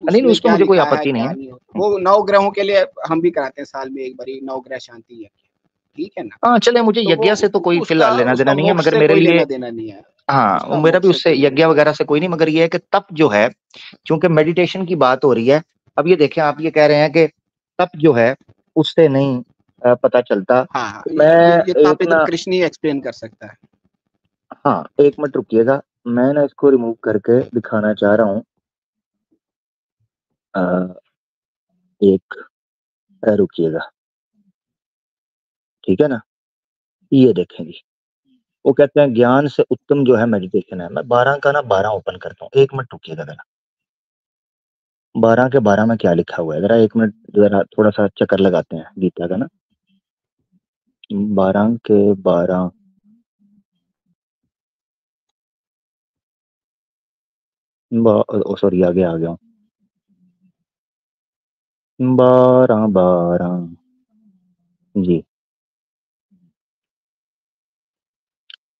नहीं उसमें उसमें क्या मुझे कोई लिखा है आपत्ति नहीं क्या है। नहीं होता। वो 9 ग्रहों के लिए हम भी कराते हैं साल में एक बारी, 9 ग्रह शांति यज्ञ, ठीक है ना। हाँ चले, मुझे तो वो यज्ञ से तो कोई उसका फिलहाल लेना देना उसका नहीं है, मोक्ष मगर से मेरे कोई लिए लेना देना नहीं है। हाँ उसका मेरा भी मोक्ष से उससे कोई लेना यज्ञ देना वगैरह से कोई नहीं, मगर ये है कि तप जो है, क्योंकि मेडिटेशन की बात हो रही है। अब ये देखें, आप ये कह रहे हैं कि तप जो है उससे नहीं पता चलता। हाँ हाँ, मैं ये एक तापित ना, कृष्ण ही एक्सप्लेन कर सकता है। हाँ एक मिनट रुकिएगा, मैं ना इसको रिमूव करके दिखाना चाह रहा हूँ। एक रुकिएगा, ठीक है ना। ये देखेंगे, वो कहते हैं ज्ञान से उत्तम जो है मेडिटेशन है। मैं 12 का ना 12 ओपन करता हूँ, एक मिनट रुकिएगा जरा। 12 के 12 में क्या लिखा हुआ है, जरा एक मिनट, जरा थोड़ा सा चक्कर लगाते हैं गीता का ना। 12 के 12, सॉरी आगे आ गया हूँ। 12 12 जी,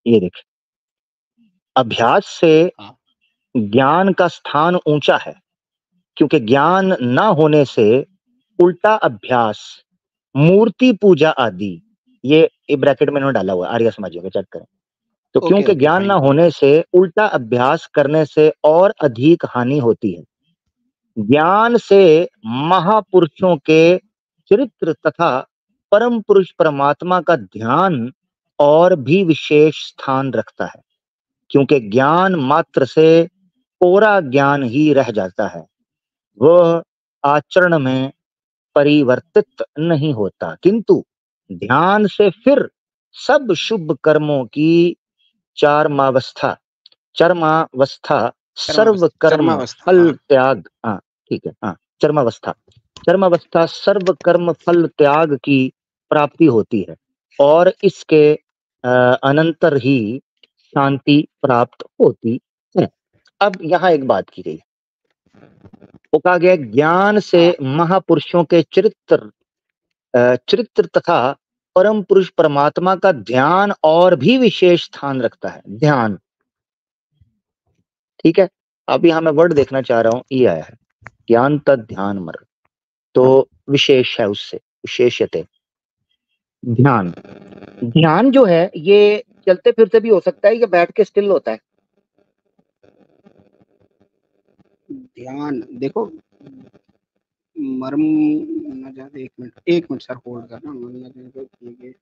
ये देखिए, अभ्यास से हाँ ज्ञान का स्थान ऊंचा है, क्योंकि ज्ञान न होने से उल्टा अभ्यास, मूर्ति पूजा आदि, ये ब्रैकेट में इन्होंने डाला हुआ है, आर्य समाजियों का, चेक करें। तो ओके क्योंकि ओके ज्ञान फाइन। न होने से उल्टा अभ्यास करने से और अधिक हानि होती है। ज्ञान से महापुरुषों के चरित्र तथा परम पुरुष परमात्मा का ध्यान और भी विशेष स्थान रखता है, क्योंकि ज्ञान मात्र से कोरा ज्ञान ही रह जाता है, वह आचरण में परिवर्तित नहीं होता। किंतु ध्यान से फिर सब शुभ कर्मों की चारमावस्था चरमावस्था सर्व कर्म चरमावस्था, फल हाँ। त्याग, हाँ ठीक है, हाँ चरमावस्था, चरमावस्था सर्व कर्म फल त्याग की प्राप्ति होती है, और इसके अनंतर ही शांति प्राप्त होती है। अब यहाँ एक बात की गई, वो कहा गया ज्ञान से हाँ महापुरुषों के चरित्र तथा परम पुरुष परमात्मा का ध्यान और भी विशेष स्थान रखता है। ध्यान, ठीक है। अब यहाँ मैं वर्ड देखना चाह रहा हूँ, ये आया है ज्ञान तद ध्यान मर, तो विशेष है, उससे विशेषते ध्यान। ध्यान जो है ये चलते फिरते भी हो सकता है, या बैठ के स्टिल होता है। ध्यान देखो, मर्म न जाने, एक मिनट सर होल्ड करना, मर्म न जाने तो ठीक है।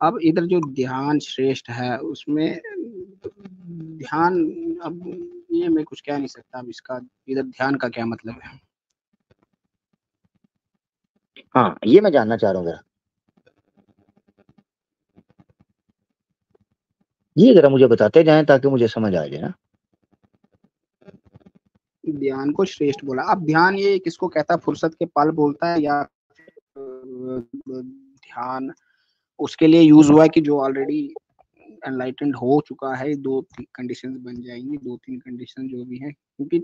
अब इधर जो ध्यान श्रेष्ठ है उसमें ध्यान, अब ये मैं कुछ कह नहीं सकता अब इसका, इधर ध्यान का क्या मतलब है। हाँ ये मैं जानना चाह रहा हूँ जरा, ये जरा मुझे बताते जाएं ताकि मुझे समझ आ जाए ना। ध्यान को श्रेष्ठ बोला, अब ध्यान ये किसको कहता है, फुर्सत के पल बोलता है या ध्यान उसके लिए यूज हुआ है कि जो ऑलरेडी एनलाइटेंड हो चुका है। दो कंडीशंस बन जाएंगी, दो तीन कंडीशन जो भी है, क्योंकि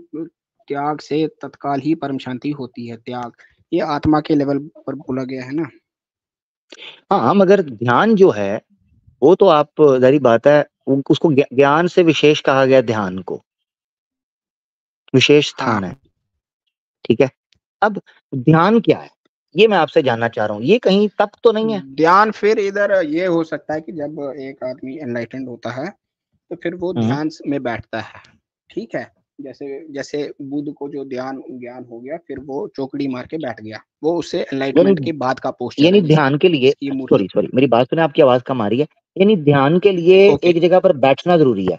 त्याग से तत्काल ही परम शांति होती है। त्याग ये आत्मा के लेवल पर बोला गया है ना। हाँ मगर ध्यान जो है वो तो आप जारी बात है, उसको ज्ञान से विशेष कहा गया, ध्यान को विशेष हाँ स्थान है, ठीक है। अब ध्यान क्या है ये मैं आपसे जानना चाह रहा हूँ, ये कहीं तप तो नहीं है? ध्यान फिर इधर ये हो सकता है कि जब एक आदमी एनलाइटेंड होता है तो फिर वो हम्म। ध्यान में बैठता है, ठीक है। जैसे जैसे बुद्ध को जो ध्यान ज्ञान हो गया, फिर वो चौकड़ी मार के बैठ गया, वो उससे यानी एनलाइटमेंट के बाद का पोस्चर यानी है ध्यान के लिए, जिसकी मूर्ति। सॉरी सॉरी मेरी बात सुने, आपकी आवाज कम आ रही है। यानी ध्यान के लिए ओके, एक जगह पर बैठना जरूरी है?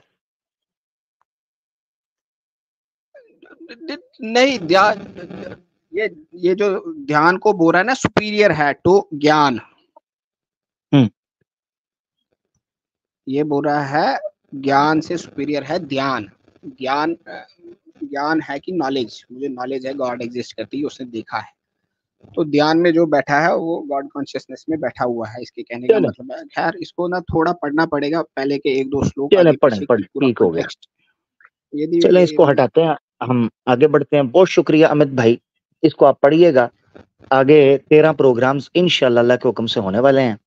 नहीं ध्यान, ये ये जो ध्यान को बोल रहा है ना, सुपीरियर है टू ज्ञान, हम्म। ये बोल रहा है ज्ञान से सुपीरियर है ध्यान। ज्ञान ज्ञान है कि नॉलेज, मुझे नॉलेज है गॉड एग्जिस्ट करती है, उसने देखा है। तो ध्यान में जो बैठा है वो गॉड कॉन्शियसनेस में बैठा हुआ है, इसके कहने का चले मतलब है। खैर इसको ना थोड़ा पढ़ना पड़ेगा, पहले के एक दो श्लोक चले आगे पढ़े पीछे की पढ़े, पूरा ठीक हो गया। कॉन्टेक्स्ट। यदि चले इसको हटाते हैं, हम आगे बढ़ते हैं। बहुत शुक्रिया अमित भाई, इसको आप पढ़िएगा। आगे 13 प्रोग्राम्स इंशाल्लाह अल्लाह के हुक्म से होने वाले हैं।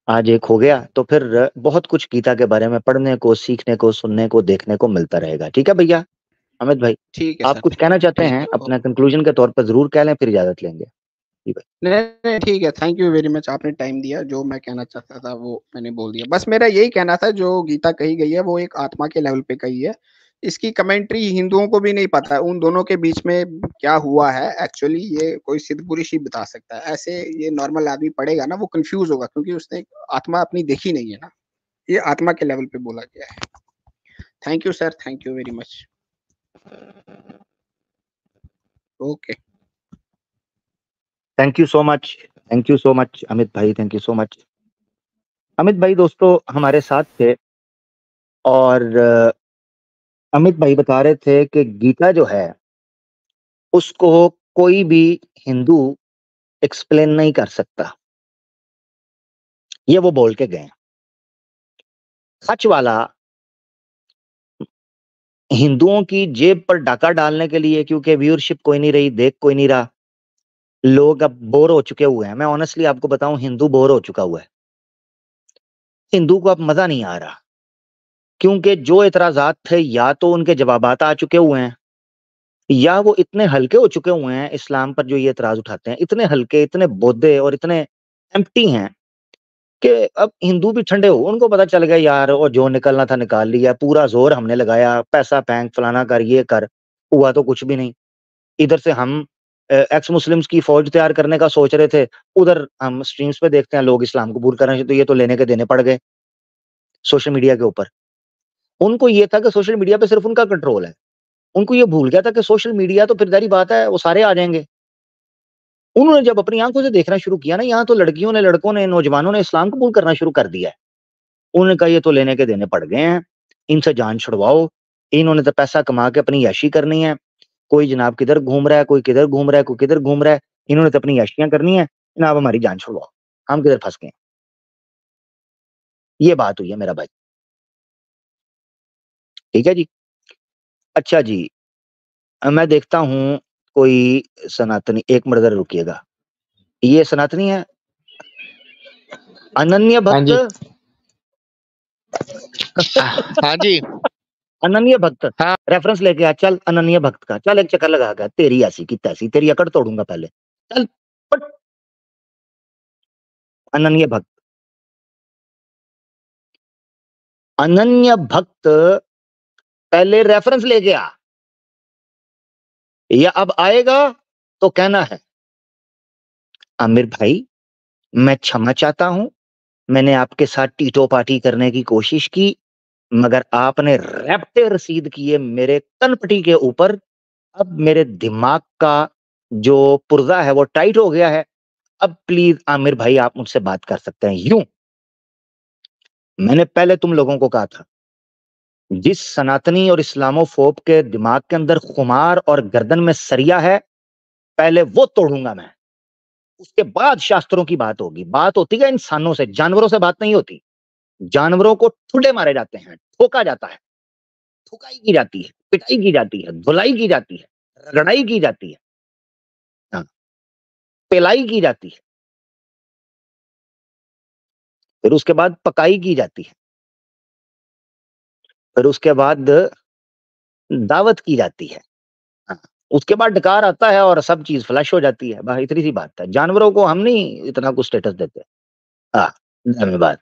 आज एक हो गया तो फिर बहुत कुछ गीता के बारे में पढ़ने को, सीखने को, सुनने को, देखने को मिलता रहेगा। ठीक है भैया अमित भाई, ठीक है आप सर, कुछ कहना चाहते ठीक हैं है। अपना कंक्लूजन के तौर पर? जरूर कह लें, फिर इजाजत लेंगे। जी भाई। नहीं नहीं, ठीक है, थैंक यू वेरी मच, आपने टाइम दिया। जो मैं कहना चाहता था वो मैंने बोल दिया। बस मेरा यही कहना था, जो गीता कही गई है वो एक आत्मा के लेवल पे कही है। इसकी कमेंट्री हिंदुओं को भी नहीं पता है उन दोनों के बीच में क्या हुआ है एक्चुअली, ये कोई सिद्ध पुरुष ही बता सकता है। ऐसे ये नॉर्मल आदमी पढ़ेगा ना, वो कंफ्यूज होगा, क्योंकि उसने आत्मा अपनी देखी नहीं है ना। ये आत्मा के लेवल पे बोला गया है। Thank you sir, thank you very much. Okay, thank you so much, thank you so much Amit भाई, thank you so much. Amit भाई दोस्तों हमारे साथ थे, और अमित भाई बता रहे थे कि गीता जो है उसको कोई भी हिंदू एक्सप्लेन नहीं कर सकता, ये वो बोल के गए। सच वाला हिंदुओं की जेब पर डाका डालने के लिए, क्योंकि व्यूअरशिप कोई नहीं रही, देख कोई नहीं रहा, लोग अब बोर हो चुके हुए हैं। मैं ऑनेस्टली आपको बताऊं, हिंदू बोर हो चुका हुआ है। हिंदू को अब मजा नहीं आ रहा, क्योंकि जो इतराजात थे या तो उनके जवाबात आ चुके हुए हैं, या वो इतने हल्के हो चुके हुए हैं। इस्लाम पर जो ये इतराज उठाते हैं, इतने हल्के, इतने बोधे और इतने एम्प्टी हैं कि अब हिंदू भी ठंडे हो। उनको पता चल गया यार, और जो निकलना था निकाल लिया, पूरा जोर हमने लगाया, पैसा फेंक, फलाना कर, ये कर, हुआ तो कुछ भी नहीं। इधर से हम एक्स मुस्लिम्स की फौज तैयार करने का सोच रहे थे, उधर हम स्ट्रीम्स पे देखते हैं लोग इस्लाम कबूल कर रहे हैं, तो ये तो लेने के देने पड़ गए सोशल मीडिया के ऊपर। उनको ये था कि सोशल मीडिया पे सिर्फ उनका कंट्रोल है। उनको ये भूल गया था कि सोशल मीडिया तो फिर जारी बात है, वो सारे आ जाएंगे। उन्होंने जब अपनी आंखों से देखना शुरू किया ना, यहाँ तो लड़कियों ने, लड़कों ने, नौजवानों ने इस्लाम कबूल करना शुरू कर दिया है। उन्होंने कहा ये तो लेने के देने पड़ गए हैं, इनसे जान छुड़वाओ, इन्होंने तो पैसा कमा के अपनी याशी करनी है। कोई जनाब किधर घूम रहा है, कोई किधर घूम रहा है, कोई किधर घूम रहा है, इन्होंने तो अपनी याशियां करनी है, जनाब हमारी जान छुड़वाओ, हम किधर फंस गए। ये बात हुई है मेरा भाई। ठीक है जी। अच्छा जी, मैं देखता हूं कोई सनातनी, एक मिनट जरा रुकिएगा। ये सनातनी है, अनन्य हाँ भक्त। जी, हाँ जी, अनन्य भक्त, हाँ। रेफरेंस लेके आ, चल अनन्य भक्त का, चल एक चक्कर लगा कर, तेरी ऐसी की तैसी, तेरी अकड़ तोड़ूंगा पहले, चल पट। अनन्य भक्त, अनन्य भक्त, पहले रेफरेंस लेके आ, या अब आएगा तो कहना है आमिर भाई मैं क्षमा चाहता हूं, मैंने आपके साथ टीटो पार्टी करने की कोशिश की, मगर आपने रैप्टे रसीद किए मेरे कनपटी के ऊपर। अब मेरे दिमाग का जो पुर्जा है वो टाइट हो गया है। अब प्लीज आमिर भाई आप मुझसे बात कर सकते हैं। यूं मैंने पहले तुम लोगों को कहा था, जिस सनातनी और इस्लामोफोब के दिमाग के अंदर खुमार और गर्दन में सरिया है, पहले वो तोड़ूंगा मैं, उसके बाद शास्त्रों की बात होगी। बात होती है इंसानों से, जानवरों से बात नहीं होती। जानवरों को ठुड्डे मारे जाते हैं, ठोका जाता है, ठुकाई की जाती है, पिटाई की जाती है, धुलाई की जाती है, रगड़ाई की जाती है, हाँ, पेलाई की जाती है, फिर उसके बाद पकाई की जाती है, फिर उसके बाद दावत की जाती है, हाँ, उसके बाद डकार आता है और सब चीज फ्लश हो जाती है। बस इतनी सी बात है। जानवरों को हम नहीं इतना कुछ स्टेटस देते। हाँ, धन्यवाद।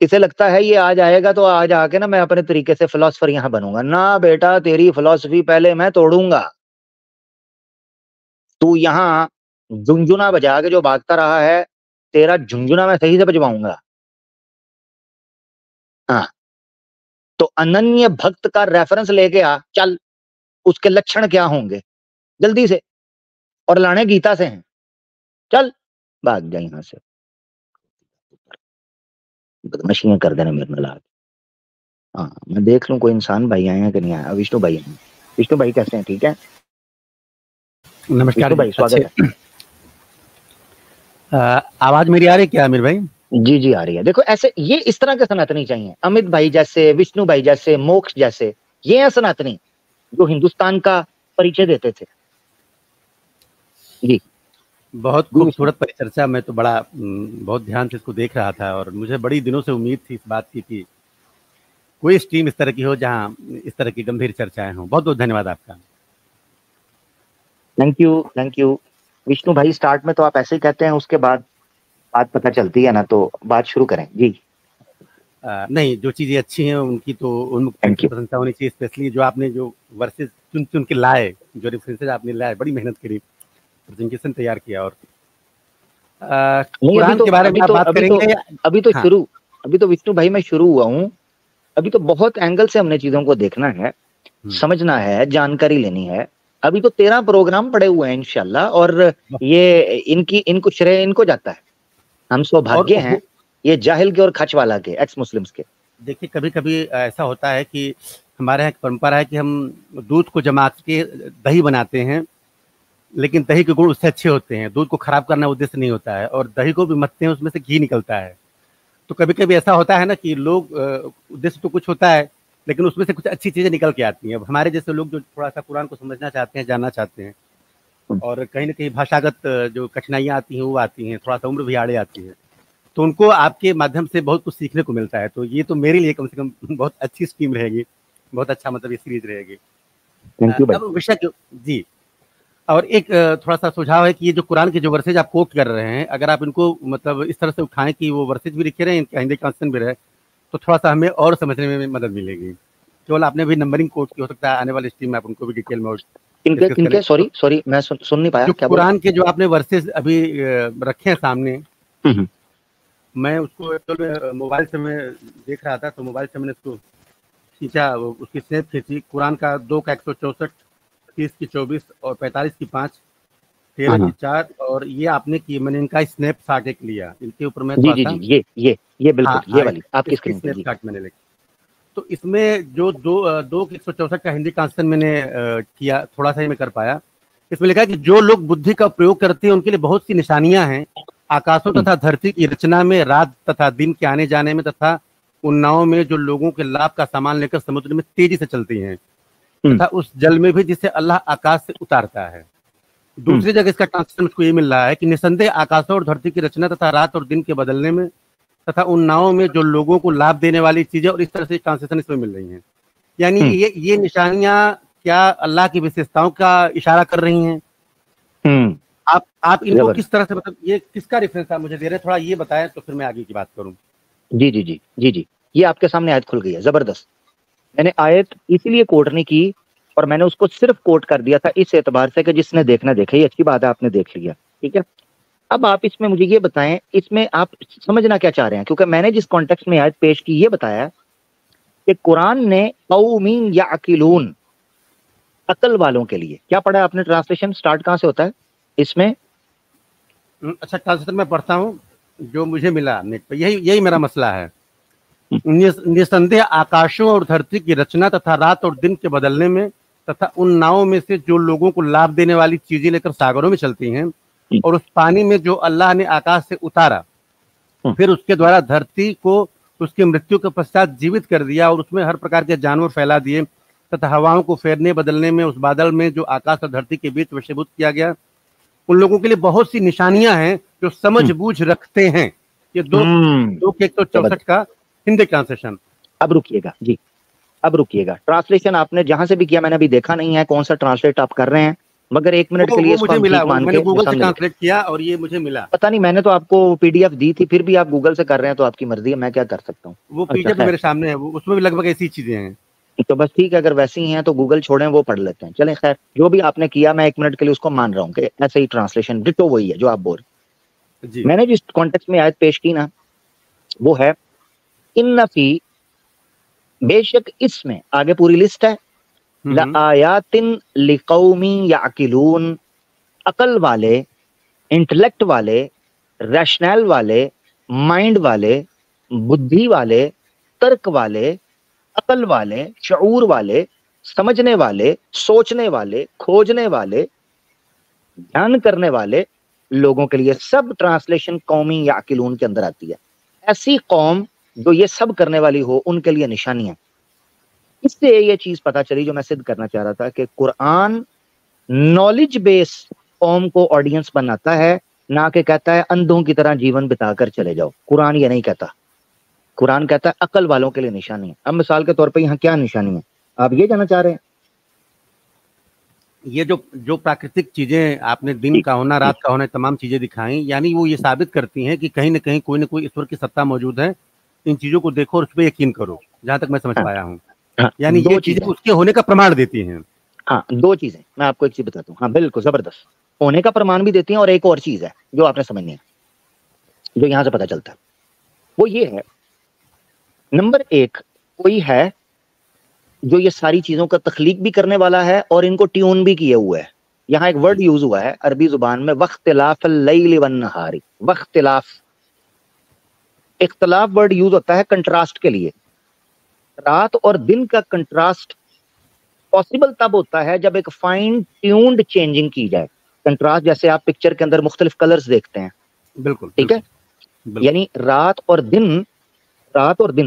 इसे लगता है ये आज आएगा तो आज आके ना मैं अपने तरीके से फिलोसफर यहां बनूंगा। ना बेटा, तेरी फिलोसफी पहले मैं तोड़ूंगा। तू यहाँ झुंझुना बजा के जो भागता रहा है, तेरा झुंझुना मैं सही से बजवाऊंगा। हाँ, तो अनन्य भक्त का रेफरेंस लेके आ, चल उसके लक्षण क्या होंगे जल्दी से, और लाने गीता से हैं। चल भाग जा यहां से, बदमाशियां कर देना मेरे नाल। हाँ, मैं देख लूं कोई इंसान भाई आए हैं कि नहीं आया। विष्णु भाई हैं। विष्णु भाई कैसे हैं? ठीक है नमस्कार विष्णु भाई, स्वागत है। आवाज मेरी आ रही है क्या आमिर भाई? जी जी आ रही है। देखो ऐसे, ये इस तरह के सनातनी चाहिए, अमित भाई जैसे, विष्णु भाई जैसे, मोक्ष जैसे, ये है सनातनी जो हिंदुस्तान का परिचय देते थे। जी बहुत खूबसूरत परिचर्चा। मैं तो बड़ा बहुत ध्यान से इसको देख रहा था और मुझे बड़ी दिनों से उम्मीद थी इस बात की कि कोई स्ट्रीम इस तरह की हो जहां इस तरह की गंभीर चर्चाएं हों। बहुत बहुत धन्यवाद आपका। Thank you, thank you. Vishnu भाई, स्टार्ट में तो आप ऐसे ही कहते हैं, उसके बाद बात पता चलती है ना, तो बात शुरू करें जी। नहीं, जो चीजें अच्छी हैं उनकी तो उनकी प्रशंसा होनी चाहिए। स्पेशली जो आपने जो वर्सेस चुन चुन के लाए, जो रेफरेंसेस आपने लाए, बड़ी मेहनत करी, प्रेजेंटेशन तैयार किया। और कुरान के बारे में आप बात करेंगे? अभी तो विष्णु भाई मैं शुरू हुआ हूँ। अभी तो बहुत एंगल से हमने चीजों को देखना है, समझना है, जानकारी लेनी है। अभी तो 13 प्रोग्राम पड़े हुए हैं इंशाल्लाह, और ये इनको श्रेय इनको जाता है। हम सौभाग्य हैं ये जाहिल के और खच वाला के, एक्स मुस्लिम्स के। देखिए, कभी कभी ऐसा होता है कि हमारे यहाँ परंपरा है कि हम दूध को जमा के दही बनाते हैं, लेकिन दही के गुण उससे अच्छे होते हैं। दूध को खराब करना उद्देश्य नहीं होता है, और दही को भी मथते हैं, उसमें से घी निकलता है। तो कभी कभी ऐसा होता है ना कि लोग उद्देश्य तो कुछ होता है, लेकिन उसमें से कुछ अच्छी चीजें निकल के आती हैं। अब हमारे जैसे लोग जो थोड़ा सा कुरान को समझना चाहते हैं, जानना चाहते हैं, और कहीं ना कहीं भाषागत जो कठिनाइयाँ आती हैं वो आती हैं, थोड़ा सा उम्र भी आड़े आती है, तो उनको आपके माध्यम से बहुत कुछ सीखने को मिलता है। तो ये तो मेरे लिए कम से कम बहुत अच्छी स्कीम रहेगी, बहुत अच्छा मतलब ये सीरीज रहेगी। अब विषय जी, और एक थोड़ा सा सुझाव है कि ये जो कुरान के जो वर्सेज आप कोट कर रहे हैं, अगर आप इनको मतलब इस तरह से उठाएं कि वो वर्सेज भी लिखे रहे, इनका हिंदी ट्रांसलेशन भी रहे, तो थोड़ा सा हमें और समझने में मदद मिलेगी। केवल आपने भी नंबरिंग कोट की, हो सकता है आने वाले स्ट्रीम में आप उनको भी डिटेल में इनके सॉरी मैं सुन नहीं पाया। क्या कुरान के जो आपने वर्सेज अभी रखे हैं सामने, मैं उसको मोबाइल से मैं देख रहा था, तो मोबाइल से मैंने उसको खींचा, उसकी स्नैप खींची। कुरान का 2 का 164, 30 की 24 और 45 की 5, 13 की 4, और ये आपने की, मैंने इनका स्नैपशॉट एक लिया। इनके ऊपर मैं जी ये बिल्कुल ये वाली आपकी स्क्रीन पे स्नैपशॉट मैंने लिखा। तो इसमें जो 2 के 164 का हिंदी ट्रांसलेशन मैंने किया, थोड़ा सा ही मैं कर पाया। इसमें लिखा है कि जो लोग बुद्धि का प्रयोग करते हैं उनके लिए बहुत सी निशानियां हैं। आकाशों तथा धरती की रचना में, रात तथा दिन के आने जाने में, तथा उन नावों में जो लोगों के लाभ का सामान लेकर समुद्र में तेजी से चलती हैं, तथा उस जल में भी जिसे अल्लाह आकाश से उतारता है। दूसरी जगह इसका ट्रांसलेशन मुझको ये मिल रहा है कि निसंदेह आकाशों और धरती की रचना तथा रात और दिन के बदलने में, तथा उन नावों में जो लोगों को लाभ देने वाली चीजें, और इस तरह से ट्रांसलेशन इसमें मिल रही हैं। यानी ये निशानियां क्या अल्लाह की विशेषताओं का इशारा कर रही हैं? आप इनको किस तरह से, मतलब ये किसका रेफरेंस आप मुझे दे रहे हैं, थोड़ा ये बताएं तो फिर मैं आगे की बात करूं। जी, ये आपके सामने आयत खुल गई है, जबरदस्त। मैंने आयत इसीलिए कोट नहीं की, और मैंने उसको सिर्फ कोट कर दिया था इस एतबार से कि जिसने देखना देखा। ये अच्छी बात है, आपने देख लिया, ठीक है। अब आप इसमें मुझे ये बताएं, इसमें आप समझना क्या चाह रहे हैं, क्योंकि मैंने जिस कॉन्टेक्स्ट में आयत पेश की, ये बताया कि कुरान ने कौमीन याकिलून, अकल वालों के लिए, क्या पढ़ा आपने? ट्रांसलेशन स्टार्ट कहां से होता है इसमें? अच्छा, ट्रांसलेशन में पढ़ता हूँ जो मुझे मिला नेट पे, यही मेरा मसला है। निसंदेह आकाशों और धरती की रचना तथा रात और दिन के बदलने में, तथा उन नावों में से जो लोगों को लाभ देने वाली चीजें लेकर सागरों में चलती हैं, और उस पानी में जो अल्लाह ने आकाश से उतारा, फिर उसके द्वारा धरती को उसकी मृत्यु के पश्चात जीवित कर दिया, और उसमें हर प्रकार के जानवर फैला दिए, तथा हवाओं को फेरने बदलने में उस बादल में जो आकाश और धरती के बीच वशीभूत किया गया। उन लोगों के लिए बहुत सी निशानियां हैं जो समझ बूझ रखते हैं। ये 2 के 164 का हिंदी ट्रांसलेशन। अब रुकिएगा, ट्रांसलेशन आपने जहां से भी किया, मैंने अभी देखा नहीं है कौन सा ट्रांसलेट आप कर रहे हैं, मगर 1 मिनट के लिए मुझे मिला, मैंने गूगल से ट्रांसलेट किया और ये मुझे मिला। पता नहीं, मैंने तो आपको पीडीएफ दी थी, फिर भी आप गूगल से कर रहे हैं, तो आपकी मर्जी है, मैं क्या कर सकता हूँ। वो पीडीएफ मेरे सामने है, उसमें भी लगभग ऐसी चीजें हैं। तो बस ठीक है, अगर वैसी ही हैं तो गूगल छोड़ें, वो पढ़ लेते हैं। चलें, खैर, जो भी आपने किया, मैं 1 मिनट के लिए उसको मान रहा हूँ कि ऐसे ही ट्रांसलेशन डिटो वही है जो आप बोल रहे। मैंने जिस कॉन्टेक्स्ट में आयत पेश की ना, वो है इन्ना फी, बेशक इसमें, आगे पूरी लिस्ट है, लआयातिन लिकौमी याकिलून, अकल वाले, इंटेलेक्ट वाले, रैशनल वाले, माइंड वाले, बुद्धि वाले, तर्क वाले, अकल वाले, शऊर वाले, समझने वाले, सोचने वाले, खोजने वाले, ध्यान करने वाले लोगों के लिए सब ट्रांसलेशन कौमी याकिलून के अंदर आती है। ऐसी कौम जो ये सब करने वाली हो, उनके लिए निशानियां। इससे ये चीज पता चली जो मैं सिद्ध करना चाह रहा था कि कुरान नॉलेज बेस कौम को ऑडियंस बनाता है, ना कि कहता है अंधों की तरह जीवन बिताकर चले जाओ। कुरान ये नहीं कहता। कुरान कहता है अकल वालों के लिए निशानी है। अब मिसाल के तौर पे यहाँ क्या निशानी है, आप ये जानना चाह रहे हैं? ये जो प्राकृतिक चीजें आपने दिन का होना, रात का होना, तमाम चीजें दिखाई, यानी वो ये साबित करती हैं कि कहीं ना कोई ईश्वर की सत्ता मौजूद है। इन चीजों को देखो और उस पर यकीन करो, जहां तक मैं समझ पाया हूँ। यानी ये चीजें उसके होने का प्रमाण देती हैं। हाँ, दो चीजें मैं आपको एक चीज बताता हूँ। हाँ बिल्कुल जबरदस्त, होने का प्रमाण भी देती हैं। और एक और चीज है जो आपने समझनी है, जो यहां से पता चलता है, वो ये है, नंबर एक, कोई है जो ये सारी चीजों का तख्लीक भी करने वाला है और इनको ट्यून भी किए हुआ है। यहाँ एक वर्ड यूज हुआ है अरबी जुबान में, वख्तिलाफ लैल वन नहारी। वख्तिलाफ, इख्तिलाफ वर्ड यूज होता है कंट्रास्ट के लिए। रात और दिन का कंट्रास्ट पॉसिबल तब होता है जब एक फाइन ट्यून्ड चेंजिंग की जाए। कंट्रास्ट जैसे आप पिक्चर के अंदर मुख्तलिफ कलर्स देखते हैं, बिल्कुल, ठीक है, यानी रात और दिन,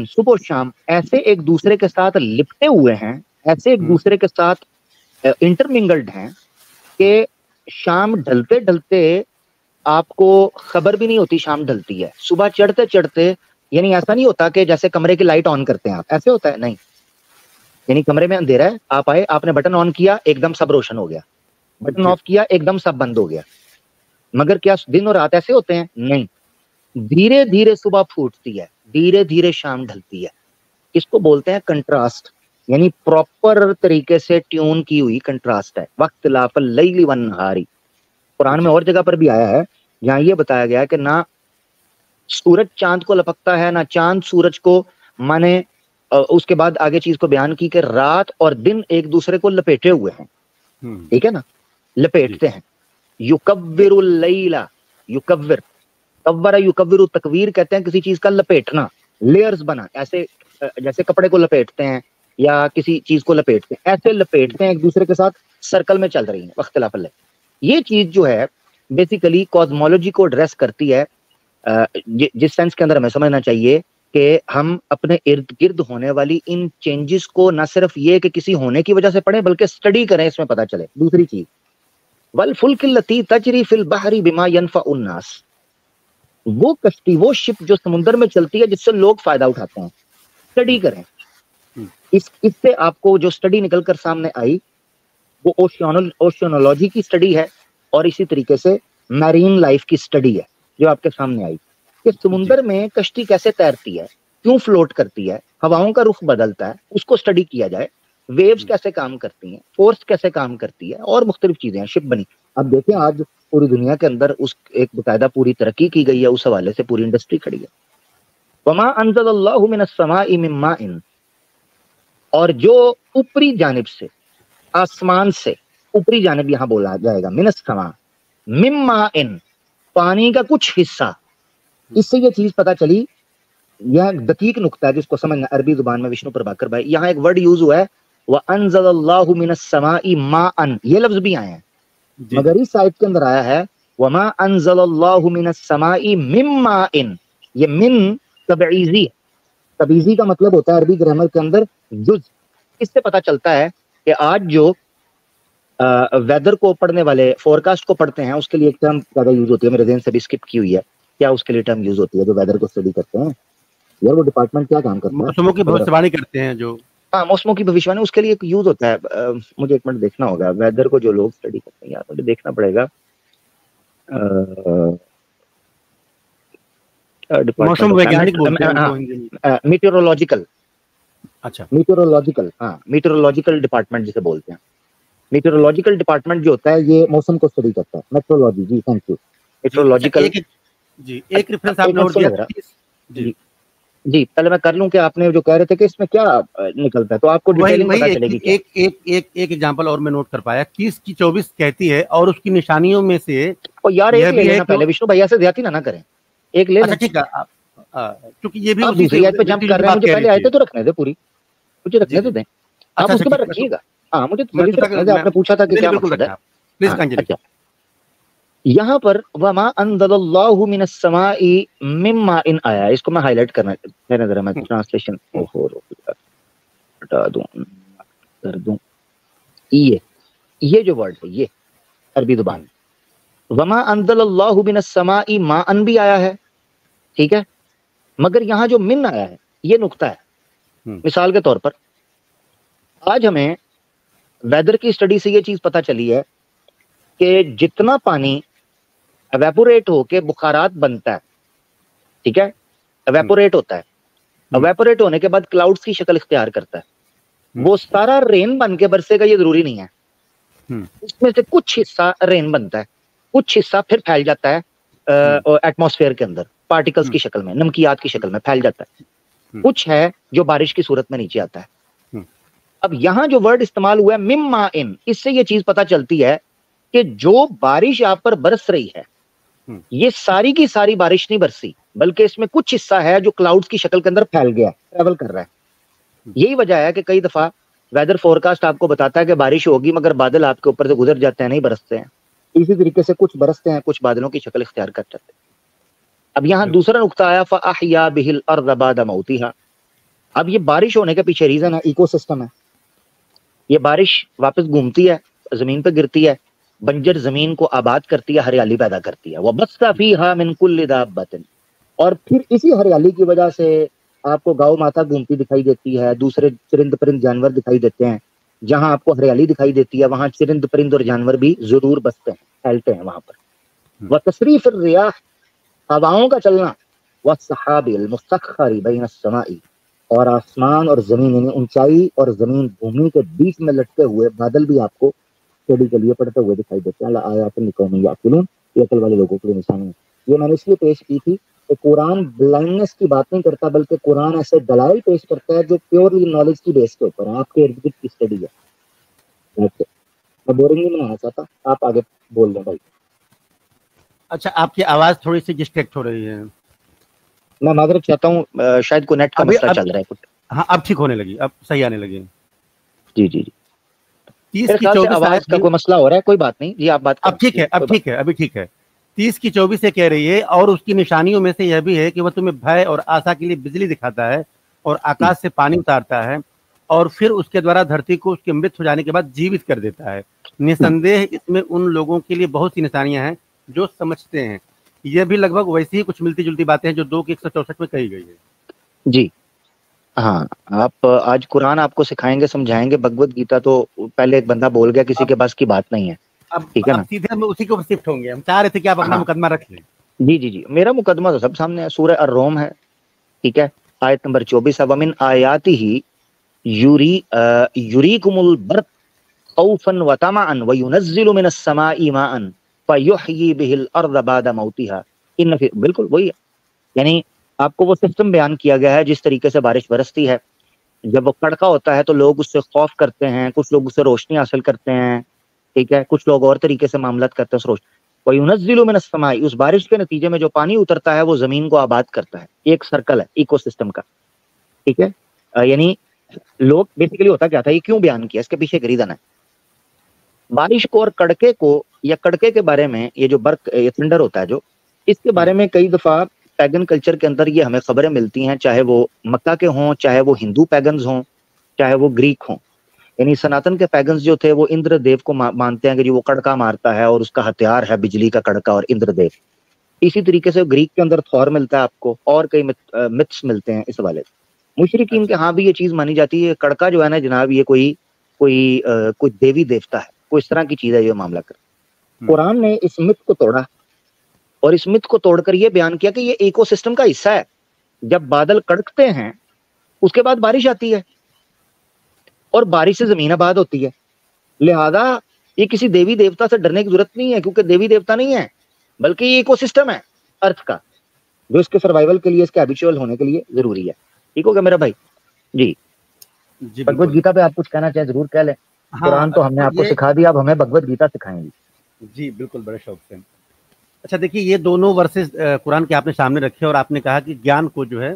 सुबह शाम ऐसे एक दूसरे के साथ लिपटे हुए हैं, ऐसे एक दूसरे के साथ इंटरमिंगल्ड हैं कि शाम ढलते ढलते आपको खबर भी नहीं होती शाम ढलती है। सुबह चढ़ते चढ़ते, यानी ऐसा नहीं होता कि जैसे कमरे की लाइट ऑन करते हैं आप, ऐसे होता है नहीं। यानी कमरे में अंधेरा है, आप आए, आपने बटन ऑन किया, एकदम सब रोशन हो गया, बटन ऑफ किया, एकदम सब बंद हो गया। मगर क्या दिन और रात ऐसे होते हैं? नहीं, धीरे धीरे सुबह फूटती है, धीरे धीरे शाम ढलती है। इसको बोलते हैं कंट्रास्ट, यानी प्रॉपर तरीके से ट्यून की हुई कंट्रास्ट है। वख्तिलाफल लैली वन नहारी। कुरान में और जगह पर भी आया है जहां ये बताया गया है कि ना सूरज चांद को लपकता है, ना चांद सूरज को। माने उसके बाद आगे चीज को बयान की कि रात और दिन एक दूसरे को लपेटे हुए हैं, ठीक है ना, लपेटते हैं। युकव्विरुल लैला, युकव्विर, कव्वरा युकव्विरु, तकवीर कहते हैं किसी चीज का लपेटना, लेयर्स बना, ऐसे जैसे कपड़े को लपेटते हैं या किसी चीज को लपेटते हैं, ऐसे लपेटते हैं एक दूसरे के साथ, सर्कल में चल रही है। वख्तिलाफल है, ये चीज जो है बेसिकली कॉस्मोलॉजी को एड्रेस करती है, जिस सेंस के अंदर हमें समझना चाहिए कि हम अपने इर्द गिर्द होने वाली इन चेंजेस को न सिर्फ ये कि किसी होने की वजह से पढ़ें, बल्कि स्टडी करें, इसमें पता चले। दूसरी चीज, वल फुल्किल लती तजरी फिल बहरी बिमा यनफउन नास, वो कश्ती, वो शिप जो समुद्र में चलती है जिससे लोग फायदा उठाते हैं, स्टडी करें। इससे आपको जो स्टडी निकल कर सामने आई वो ओशियोनोलॉजी की स्टडी है, और इसी तरीके से मैरीन लाइफ की स्टडी है जो आपके सामने आई कि समुद्र में कश्ती कैसे तैरती है, क्यों फ्लोट करती है, हवाओं का रुख बदलता है, उसको स्टडी किया जाए। वेव्स कैसे काम करती हैं, फोर्स कैसे काम करती है, और मुख्तलिफ चीजें हैं, शिप बनी। अब देखें आज पूरी दुनिया के अंदर उस एक बाकायदा पूरी तरक्की की गई है, उस हवाले से पूरी इंडस्ट्री खड़ी है। वमा अंज़लल्लाहु मिनस समाई मिन माइन, और जो ऊपरी जानिब से, आसमान से, ऊपरी जानिब यहां बोला जाएगा, मिनस समा, मिम्मा इन, पानी का कुछ हिस्सा। इससे ये चीज पता चली, यह दकीक नुक्ता है जिसको समझना अरबी जुबान में। विष्णु प्रभाकर भाई, यहाँ एक वर्ड यूज हुआ है, व अंज़लल्लाहु मिनस समाई माअन, ये लफ्ज भी आए हैं, मगर इस आयत के अंदर आया है वमा अंज़लल्लाहु मिनस समाई मिम्मा इन। ये मिन तबईजी, तबईजी का मतलब होता है अरबी ग्रामर के अंदर जुज। इससे पता चलता है कि आज जो वेदर को पढ़ने वाले, फोरकास्ट को पढ़ते हैं, उसके लिए एक टर्म ज्यादा यूज होती है, मेरे ध्यान से भी स्किप की हुई है। क्या उसके लिए टर्म यूज होती है जो वेदर को स्टडी करते हैं? यार वो डिपार्टमेंट क्या काम करता है? मौसमों की भविष्यवाणी करते हैं जो, हाँ, मौसमों की भविष्यवाणी, उसके लिए एक यूज होता है। मुझे एक मिनट देखना होगा, वेदर को जो लोग स्टडी करते हैं, यार मुझे देखना पड़ेगा। मौसम वैज्ञानिक बोलते हैं, मीटेरोलॉजिकल। अच्छा, मीटेरोलॉजिकल, हाँ, मीटेरोलॉजिकल डिपार्टमेंट जिसे बोलते हैं। मीटेरोलॉजिकल डिपार्टमेंट जो होता है ये मौसम को स्टडी करता है। मेट्रोलॉजी, जी थैंक यू। मेट्रोलॉजिकल, जी एक रेफरेंस आपने और दिया जी जी, पहले मैं कर लूं कि आपने जो कह रहे थे कि इसमें क्या निकलता है, तो आपको डिटेलिंग पता चलेगी। एक एग्जांपल और मैं नोट कर पाया, 30 की 24 कहती है, और उसकी निशानियों में से, और यार एक ले लेना पहले, विष्णु भैया से ज्यादा ना करें, एक ले लें। ठीक है, क्योंकि ये भी उसी दूसरी आयत पे जंप कर रहे हैं, मुझे पहले आयतें तो रखने दे, पूरी मुझे रखने तो दें, आप उसके बाद रखिएगा। हाँ, मुझे आपने पूछा था कि क्या मकसद है, प्लीज। यहाँ पर वमा अंज़लल्लाहु मिनस समाई मिम्मा इन आया, इसको मैं हाईलाइट करना, मेरे नजर में ट्रांसलेशन हटा दूं, कर दूं। ये जो वर्ड है, ये अरबी जुबान, वमा अंज़लल्लाहु मिनस समाई माअन भी आया है, ठीक है, मगर यहाँ जो मिन आया है ये नुक्ता है। मिसाल के तौर पर आज हमें वेदर की स्टडी से ये चीज पता चली है कि जितना पानी एवेपोरेट होके बुखारात बनता है, ठीक है, एवेपोरेट होता है, एवेपोरेट होने के बाद क्लाउड्स की शक्ल इख्तियार करता है, वो सारा रेन बन के बरसेगा ये जरूरी नहीं है। उसमें से कुछ हिस्सा रेन बनता है, कुछ हिस्सा फिर फैल जाता है एटमॉस्फेयर के अंदर पार्टिकल्स की शक्ल में, नमकियात की शक्ल में फैल जाता है, कुछ है जो बारिश की सूरत में नीचे आता है। अब यहां जो वर्ड इस्तेमाल हुआ है मिम्मा इन, इससे ये चीज पता चलती है कि जो बारिश आप पर बरस रही है ये सारी की सारी बारिश नहीं बरसी, बल्कि इसमें कुछ हिस्सा है जो क्लाउड्स की शक्ल के अंदर फैल गया, ट्रेवल कर रहा है। यही वजह है कि कई दफा वेदर फोरकास्ट आपको बताता है कि बारिश होगी, मगर बादल आपके ऊपर से गुजर जाते हैं, नहीं बरसते हैं। इसी तरीके से कुछ बरसते हैं, कुछ बादलों की शक्ल इख्तियार कर जाते हैं। अब यहाँ दूसरा नुक्ता आया फ़अहया बिहिल अर्ज़ बअद मौतिहा। अब ये बारिश होने के पीछे रीजन है इकोसिस्टम है। ये बारिश वापस घूमती है, जमीन पे गिरती है, बंजर जमीन को आबाद करती है, हरियाली पैदा करती है। वबस्सा फीहा मिन कुल्लि दाब्बतिन, और फिर इसी हरियाली की वजह से आपको गौ माता घूमती दिखाई देती है, दूसरे चरिंद परिंद जानवर दिखाई देते हैं। जहां आपको हरियाली दिखाई देती है वहां चरिंद परिंद और जानवर भी जरूर बसते हैं, फैलते हैं वहां पर। व तसरीफ रियाह, हवाओं का चलना, व सहाबिल मुस्तखरी बैन अस्समाई, और आसमान और जमीन यानी ऊंचाई और जमीन भूमि के बीच में लटके हुए बादल भी आपको स्टडी के लिए पढ़ते हुए दिखाई देते हैं। आयातुन लिकौमिन याकिलून, ये अकल वाले लोगों के लिए निशानी है। ये मैंने इसलिए पेश की थी कि कुरान ब्लाइंडनेस की बात नहीं करता, बल्कि कुरान ऐसे दलाइल पेश करता है जो प्योरली नॉलेज की बेस के ऊपर है, आपके इर्द गिर्द की स्टडी है। मैं बोरिंग नहीं बनाना चाहता, आप आगे बोल दें भाई। अच्छा, आपकी आवाज थोड़ी सी डिस्ट्रैक्ट हो रही है। मैं माजरत चाहता हूँ, शायद कोई नेट का मसला चल रहा है कुछ। हाँ, अब ठीक होने लगी, अब सही आने लगी। जी जी जी, 30 की 24 आवाज का कोई मसला हो रहा है, कोई बात नहीं जी, आप बात अब ठीक है, अब ठीक है, अभी ठीक है। 30 की 24 से कह रही है, और उसकी निशानियों में से यह भी है कि वह तुम्हें भय और आशा के लिए बिजली दिखाता है और आकाश से पानी उतारता है और फिर उसके द्वारा धरती को उसके मृत हो जाने के बाद जीवित कर देता है। निसंदेह इसमें उन लोगों के लिए बहुत सी निशानियां हैं जो समझते हैं। यह भी लगभग वैसी ही कुछ मिलती जुलती बातें हैं जो 2 की 164 में कही गई है। जी हाँ, आप आज कुरान आपको सिखाएंगे, समझाएंगे। भगवत गीता तो पहले एक बंदा बोल गया, किसी के पास की बात नहीं है। ठीक है ना, सीधे हम उसी के ऊपर शिफ्ट होंगे। हम चाह रहे थे कि आप अपना मुकदमा रख लें। जी जी जी, मेरा मुकदमा तो सब सामने है, सूरह अर्रोम है, ठीक है, आयत नंबर 24 है। वमिन आयातिही युरीकुमुल बर्क खौफन व तमअन व युनज़्ज़िलु मिनस समाई माअन फयुहयी बिहिल अर्ज़ बअद मौतिहा। इन बिल्कुल वही है, यानी आपको वो सिस्टम बयान किया गया है जिस तरीके से बारिश बरसती है। जब वो कड़का होता है तो लोग उससे खौफ करते हैं, कुछ लोग उससे रोशनी हासिल करते हैं, ठीक है, कुछ लोग और तरीके से मामलात करते हैं उस रोशनी। वयुनज़्ज़िलु मिनस समाई, उस बारिश के नतीजे में जो पानी उतरता है वो जमीन को आबाद करता है। एक सर्कल है इकोसिस्टम का, ठीक है। यानी लोग बेसिकली होता क्या था, ये क्यों बयान किया, इसके पीछे एक रीजन है। बारिश को और कड़के को, या कड़के के बारे में, ये जो बर्क ये थंडर होता है जो, इसके बारे में कई दफा पैगन कल्चर के अंदर ये हमें खबरें मिलती हैं, चाहे वो मक्का के हों, चाहे वो हिंदू पैगन्स हों, चाहे वो ग्रीक हों। यानी सनातन के पैगन्स जो थे वो इंद्रदेव को मानते हैं कि जो वो कड़का मारता है और उसका हथियार है बिजली का कड़का और इंद्रदेव। इसी तरीके से ग्रीक के अंदर थॉर मिलता है आपको, और कई मिथ्स मिलते हैं इस वाले। मुशरिकीन के हाँ भी ये चीज मानी जाती है, कड़का जो है ना जनाब, ये कोई देवी देवता है, कोई इस तरह की चीज है ये मामला कर। कुरान ने इस मिथ को तोड़ा और इस मिथ को तोड़कर ये बयान किया कि ये इकोसिस्टम का हिस्सा है। जब बादल कड़कते हैं उसके बाद बारिश आती है और बारिश से जमीन आबाद होती है। लिहाजा ये किसी देवी देवता से डरने की जरूरत नहीं है, क्योंकि देवी देवता नहीं है, बल्कि ये इकोसिस्टम है अर्थ का, जो इसके सर्वाइवल के लिए, इसके हैबिचुअल होने के लिए जरूरी है। ठीक हो गया मेरा भाई? जी जी, भगवत गीता पे आप कुछ कहना चाहें जरूर कह लें। हाँ, कुरान तो हमने आपको सिखा दिया, अब हमें भगवत गीता सिखाएंगे। जी बिल्कुल, बड़े शौक से। अच्छा देखिए, ये दोनों वर्सेस कुरान के आपने सामने रखे और आपने कहा कि ज्ञान को जो है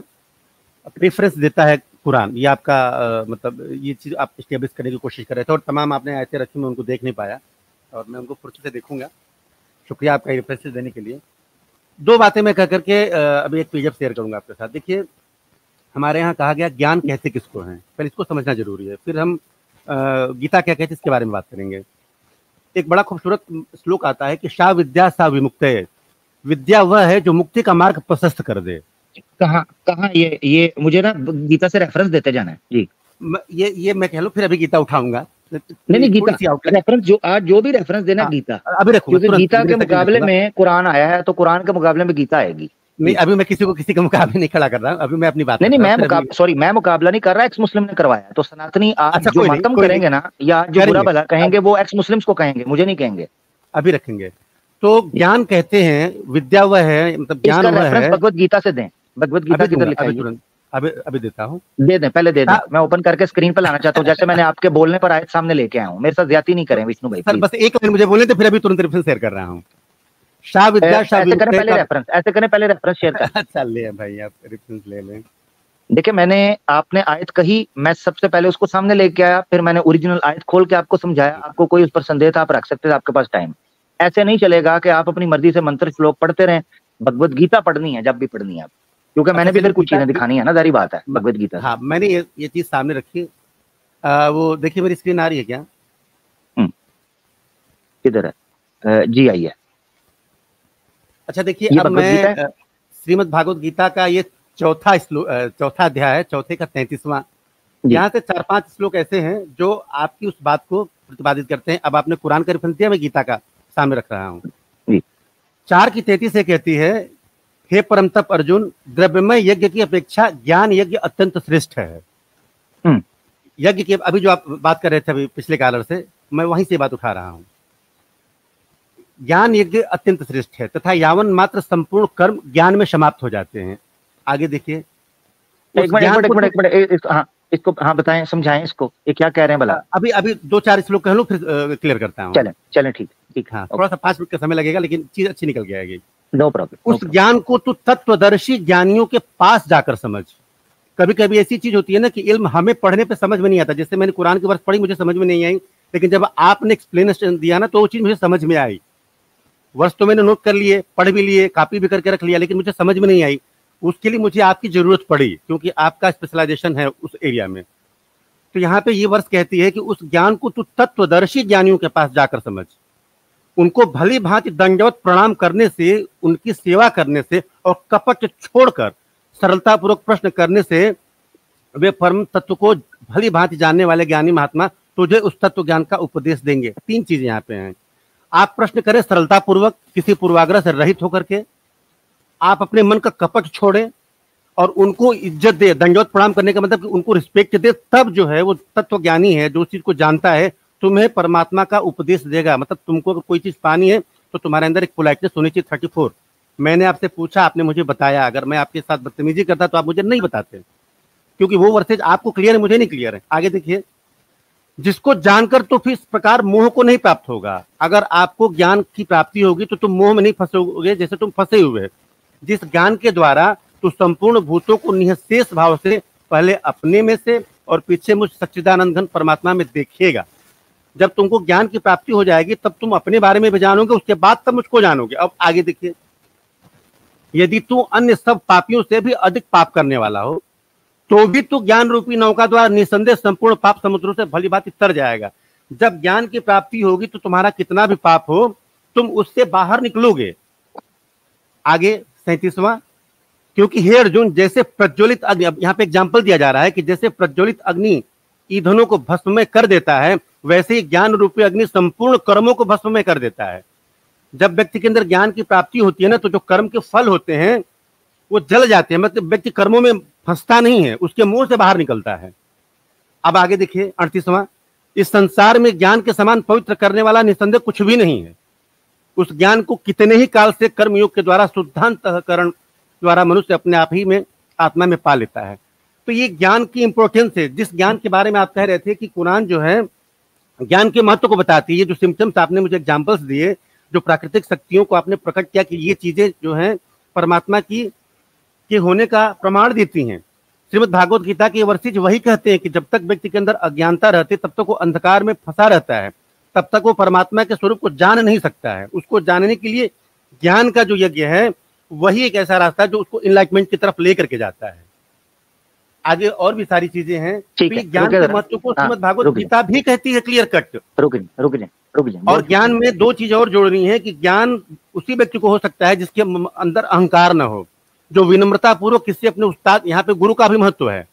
प्रेफरेंस देता है कुरान। ये आपका मतलब ये चीज़ आप स्टेब्लिश करने की कोशिश कर रहे थे, और तमाम आपने आयतें रखी, मैं उनको देख नहीं पाया और मैं उनको फुर्सत से देखूंगा। शुक्रिया आपका रेफरेंसेस देने के लिए। 2 बातें मैं कह करके अभी एक पीडीएफ शेयर करूंगा आपके साथ। देखिए, हमारे यहाँ कहा गया ज्ञान कहते किसको है, पहले इसको समझना जरूरी है, फिर हम गीता क्या कहते इसके बारे में बात करेंगे। एक बड़ा खूबसूरत श्लोक आता है कि शा विद्या सा विमुक्तये, विद्या वह है जो मुक्ति का मार्ग प्रशस्त कर दे। कहाँ कहाँ ये मुझे ना गीता से रेफरेंस देते जाना है जी। ये मैं कह लूं, फिर अभी गीता उठाऊंगा। नहीं गीता रेफरेंस जो आज जो भी रेफरेंस देना गीता अभी रखूंगा, क्योंकि गीता के मुकाबले में कुरान आया है, तो कुरान के मुकाबले में गीता आएगी। नहीं, अभी मैं किसी के मुकाबले नहीं खड़ा कर रहा हूँ, अभी मैं अपनी बात नहीं मैं मुकाबला नहीं कर रहा, एक्स मुस्लिम ने करवाया, तो सनातनी आज जो मातम करेंगे ना या जो बुरा भला कहेंगे वो एक्स मुस्लिम्स को कहेंगे, मुझे नहीं कहेंगे। अभी रखेंगे। तो ज्ञान कहते हैं, विद्या वह है, मतलब ज्ञान वह है। भगवत गीता से दें, भगवत गीता किधर लिखा है? अभी देता हूँ, दे दें, पहले दे दें। मैं ओपन करके स्क्रीन पर लाना चाहता हूँ, जैसे मैंने आपके बोलने पर आयत सामने लेके आया हूँ। मेरे साथ ज्यादती नहीं करें विष्णु भाई, सर बस एक लाइन मुझे बोलने, तो फिर अभी तुरंत रेफरेंस शेयर कर रहा हूँ। शाह विद्या ऐसे करें पहले रेफरेंस शेयर कर। अच्छा ले भाई, आप रेफरेंस ले लें। देखिए मैंने आपने आयत कही, मैं सबसे पहले उसको सामने लेके आया, फिर मैंने ओरिजिनल आयत खोल के आपको समझाया। आपको कोई उस पर संदेह था आप रख सकते थे, आपके पास टाइम। ऐसे नहीं चलेगा कि आप अपनी मर्जी से मंत्र श्लोक पढ़ते रहें। भगवत गीता पढ़नी है जब भी पढ़नी है, क्योंकि मैंने भी फिर कुछ चीजें दिखानी है ना, जारी बात है भगवत गीता। हाँ, मैंने ये चीज सामने रखी। वो देखिए मेरी स्क्रीन आ रही है क्या? किधर है जी? आई है। अच्छा देखिए, अब मैं श्रीमद् भागवत गीता का ये चौथा अध्याय है, चौथे का 33वां। यहाँ से 4-5 श्लोक ऐसे हैं जो आपकी उस बात को प्रतिपादित करते हैं। अब आपने कुरान का रेफरेंस दिया, मैं गीता का सामने रख रहा हूँ। 4 की 33 से कहती है, हे परम तप अर्जुन, द्रव्यमय यज्ञ की अपेक्षा ज्ञान यज्ञ अत्यंत श्रेष्ठ है। यज्ञ की अभी जो आप बात कर रहे थे अभी पिछले कालर से, मैं वहीं से बात उठा रहा हूँ। ज्ञान यज्ञ अत्यंत श्रेष्ठ है तथा यावन मात्र संपूर्ण कर्म ज्ञान में समाप्त हो जाते हैं। आगे देखिए, एक मिनट इसको बताएं, समझाएं इसको, ये क्या कह रहे हैं भला? अभी 2-4 श्लोक कह लो, फिर क्लियर करता हूँ। चलें ठीक। हाँ, थोड़ा सा 5 मिनट का समय लगेगा, लेकिन चीज अच्छी निकल जाएगी। No problem. उस ज्ञान को तू तत्वदर्शी ज्ञानियों के पास जाकर समझ। कभी कभी ऐसी चीज होती है ना कि इल्म हमें पढ़ने पे समझ में नहीं आता। जैसे मैंने कुरान की वर्ष पढ़ी, मुझे समझ में नहीं आई, लेकिन जब आपने एक्सप्लेनेशन दिया ना, तो वो चीज मुझे समझ में आई। वर्ष तो मैंने नोट कर लिए, पढ़ भी लिए, कॉपी भी करके रख लिया, लेकिन मुझे समझ में नहीं आई। उसके लिए मुझे आपकी जरूरत पड़ी, क्योंकि आपका स्पेशलाइजेशन है उस एरिया में। तो यहाँ पे ये वर्ष कहती है कि उस ज्ञान को तू तत्वदर्शी ज्ञानियों के पास जाकर समझ। उनको भली भांति दंडवत प्रणाम करने से, उनकी सेवा करने से और कपट छोड़कर सरलता पूर्वक प्रश्न करने से वे परम तत्व को भली भांति जानने वाले ज्ञानी महात्मा तुझे उस तत्व ज्ञान का उपदेश देंगे। 3 चीजें यहाँ पे हैं। आप प्रश्न करें सरलता पूर्वक, किसी पूर्वाग्रह से रहित होकर के। आप अपने मन का कपट छोड़े और उनको इज्जत दे। दंडवत प्रणाम करने का मतलब कि उनको रिस्पेक्ट दे, तब जो है वो तत्व ज्ञानी है, जो उस चीज को जानता है, तुम्हें परमात्मा का उपदेश देगा। मतलब तुमको अगर कोई चीज पानी है तो तुम्हारे अंदर एक पोलाइटनेस होनी चाहिए। 34, मैंने आपसे पूछा, आपने मुझे बताया। अगर मैं आपके साथ बदतमीजी करता तो आप मुझे नहीं बताते, क्योंकि वो वर्सेज आपको क्लियर है, मुझे नहीं क्लियर है। आगे देखिए, जिसको जानकर तो फिर इस प्रकार मोह को नहीं प्राप्त होगा। अगर आपको ज्ञान की प्राप्ति होगी तो तुम मोह में नहीं फंसोगे जैसे तुम फंसे हुए। जिस ज्ञान के द्वारा तो संपूर्ण भूतों को निःशेष भाव से पहले अपने में से और पीछे मुझ सच्चिदानंद घन परमात्मा में देखेगा। जब तुमको ज्ञान की प्राप्ति हो जाएगी तब तुम अपने बारे में भी जानोगे, उसके बाद तब मुझको जानोगे। अब आगे देखिए, यदि तू अन्य सब पापियों से भी अधिक पाप करने वाला हो तो भी तू ज्ञान रूपी नौका द्वारा निसंदेह संपूर्ण पाप समुद्रों से भली भांति तर जाएगा। जब ज्ञान की प्राप्ति होगी तो तुम्हारा कितना भी पाप हो तुम उससे बाहर निकलोगे। आगे 37वां, क्योंकि हे अर्जुन, जैसे प्रज्वलित अग्नि, अब यहाँ पे एग्जाम्पल दिया जा रहा है कि जैसे प्रज्वलित अग्नि ईंधनों को भस्ममय कर देता है, वैसे ही ज्ञान रूपी अग्नि संपूर्ण कर्मों को भस्ममय कर देता है। जब व्यक्ति के अंदर ज्ञान की प्राप्ति होती है ना, तो जो कर्म के फल होते हैं वो जल जाते हैं। मतलब व्यक्ति कर्मों में फंसता नहीं है, उसके मुंह से बाहर निकलता है। अब आगे देखिए 38वां, इस संसार में ज्ञान के समान पवित्र करने वाला निसंदेह कुछ भी नहीं है। उस ज्ञान को कितने ही काल से कर्मयोग के द्वारा शुद्धांतकरण द्वारा मनुष्य अपने आप ही में आत्मा में पा लेता है। तो ये ज्ञान की इंपॉर्टेंस है, जिस ज्ञान के बारे में आप कह रहे थे कि कुरान जो है ज्ञान के महत्व को बताती है। जो सिम्टम्स आपने मुझे एग्जाम्पल्स दिए, जो प्राकृतिक शक्तियों को आपने प्रकट किया कि ये चीजें जो हैं परमात्मा की के होने का प्रमाण देती हैं। श्रीमद् भागवत गीता के वर्षिज वही कहते हैं कि जब तक व्यक्ति के अंदर अज्ञानता रहती तब तक वो अंधकार में फंसा रहता है, तब तक वो परमात्मा के स्वरूप को जान नहीं सकता है। उसको जानने के लिए ज्ञान का जो यज्ञ है वही एक ऐसा रास्ता है जो उसको इनलाइटमेंट की तरफ लेकर के जाता है। आगे और भी सारी चीजें हैं। ठीक तो है, ये ज्ञान रुकिए के जरा। महत्व को हाँ, श्रीमद् भागवत रुकिए। गीता भी कहती है क्लियर कट। रुक जाए और ज्ञान में दो चीज और जोड़नी है कि ज्ञान उसी व्यक्ति को हो सकता है जिसके अंदर अहंकार न हो, जो विनम्रता पूर्वक किसी अपने उस्ताद, यहाँ पे गुरु का भी महत्व है,